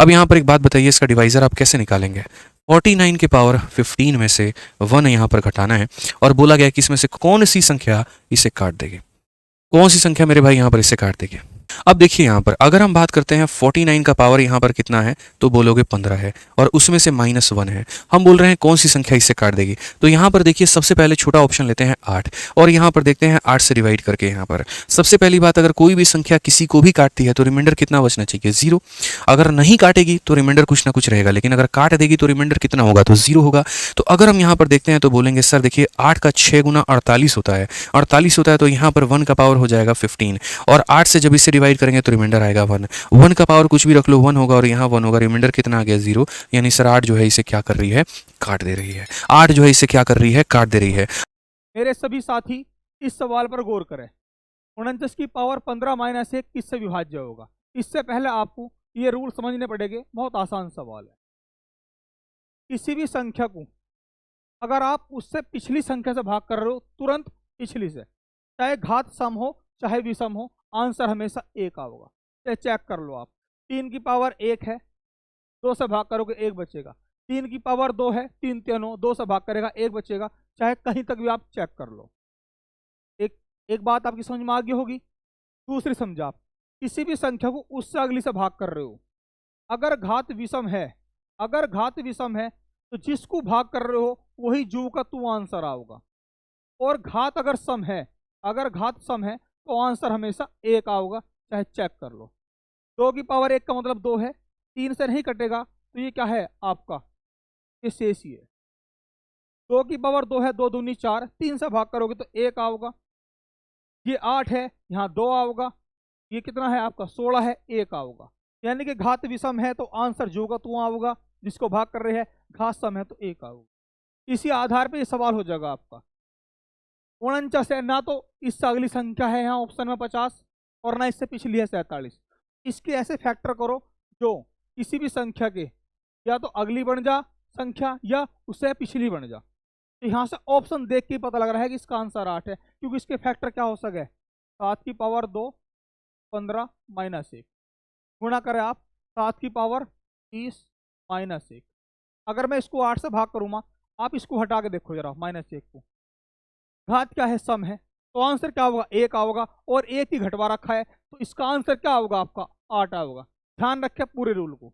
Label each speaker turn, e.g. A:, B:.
A: अब यहाँ पर एक बात बताइए, इसका डिवाइजर आप कैसे निकालेंगे? 49 के पावर 15 में से 1 यहाँ पर घटाना है और बोला गया कि इसमें से कौन सी संख्या इसे काट देगी। कौन सी संख्या मेरे भाई यहाँ पर इसे काट देगी? अब देखिए यहाँ पर अगर हम बात करते हैं 49 का पावर यहाँ पर कितना है, तो बोलोगे 15 है और उसमें से -1 है। हम बोल रहे हैं कौन सी संख्या इससे काट देगी। तो यहाँ पर देखिए सबसे पहले छोटा ऑप्शन लेते हैं 8 और यहाँ पर देखते हैं 8 से डिवाइड करके। यहाँ पर सबसे पहली बात, अगर कोई भी संख्या किसी को भी काटती है तो रिमाइंडर कितना बचना चाहिए? 0। अगर नहीं काटेगी तो रिमाइंडर कुछ ना कुछ रहेगा, लेकिन अगर काट देगी तो रिमाइंडर कितना होगा? तो 0 होगा। तो अगर हम यहाँ पर देखते हैं तो बोलेंगे सर देखिए 8 का 6 गुना 48 होता है, 48 होता है, तो यहाँ पर 1 का पावर हो जाएगा 15 और 8 से जब इसे डिवाइड करेंगे तो रिमाइंडर आएगा 1। 1 का पावर कुछ भी रख लो 1 होगा और यहाँ 1 होगा, रिमाइंडर कितना आ गया? 0। यानी सर 8 जो है इसे क्या कर रही है? काट दे रही है। 8 जो है इसे क्या कर रही है? काट दे रही है।
B: मेरे सभी साथी इस सवाल पर गौर करें। 49 की पावर 15 माइनस 1 किससे विभाज्य होगा? इससे पहले आपको ये रूल समझने पड़ेंगे। बहुत आसान सवाल है। किसी भी संख्या को अगर आप उससे पिछली संख्या से भाग कर रहे हो, तुरंत पिछली से, चाहे घात सम हो चाहे विषम हो, आंसर हमेशा 1 होगा। ये चेक कर लो आप। 3 की पावर 1 है, 2 से भाग करोगे 1 बचेगा। 3 की पावर 2 है, 3 3 हो, 2 से भाग करेगा 1 बचेगा। चाहे कहीं तक भी आप चेक कर लो। एक बात आपकी समझ में आ गई होगी। दूसरी समझा, आप किसी भी संख्या को उससे अगली से भाग कर रहे हो, अगर घात विषम है, अगर घात विषम है तो जिसको भाग कर रहे हो वही जू का तू आंसर आओगा। और घात अगर सम है, अगर घात सम है तो आंसर हमेशा 1 आओगा। चाहे चेक कर लो। 2 की पावर 1 का मतलब 2 है, 3 से नहीं कटेगा तो ये क्या है आपका? ये शेष ही है। 2 की पावर 2 है, 2 दूनी 4, 3 से भाग करोगे तो 1 आओगा। ये 8 है, यहाँ 2 आओगा। ये कितना है आपका? 16 है, 1 आओगा। यानी कि घात विषम है तो आंसर जो का तू आओगा, जिसको भाग कर रहे हैं। घात सम है तो 1 आओगा। इसी आधार पे ये सवाल हो जाएगा आपका। 49 है ना, तो इससे अगली संख्या है यहाँ ऑप्शन में 50 और ना इससे पिछली है 47। इसके ऐसे फैक्टर करो जो किसी भी संख्या के या तो अगली बन जा संख्या या उससे पिछली बन जा। तो यहाँ से ऑप्शन देख के पता लग रहा है कि इसका आंसर 8 है, क्योंकि इसके फैक्टर क्या हो सके? 7 की पावर 2, 15 माइनस 1 गुणा करें आप 7 की पावर 30 माइनस 1। अगर मैं इसको 8 से भाग करूँगा, आप इसको हटा के देखो जरा -1 को। घात क्या है? सम है, तो आंसर क्या होगा? 1 आओगा। और 1 ही घटवा रखा है तो इसका आंसर क्या होगा आपका? 8 आओगा। ध्यान रखें पूरे रूल को।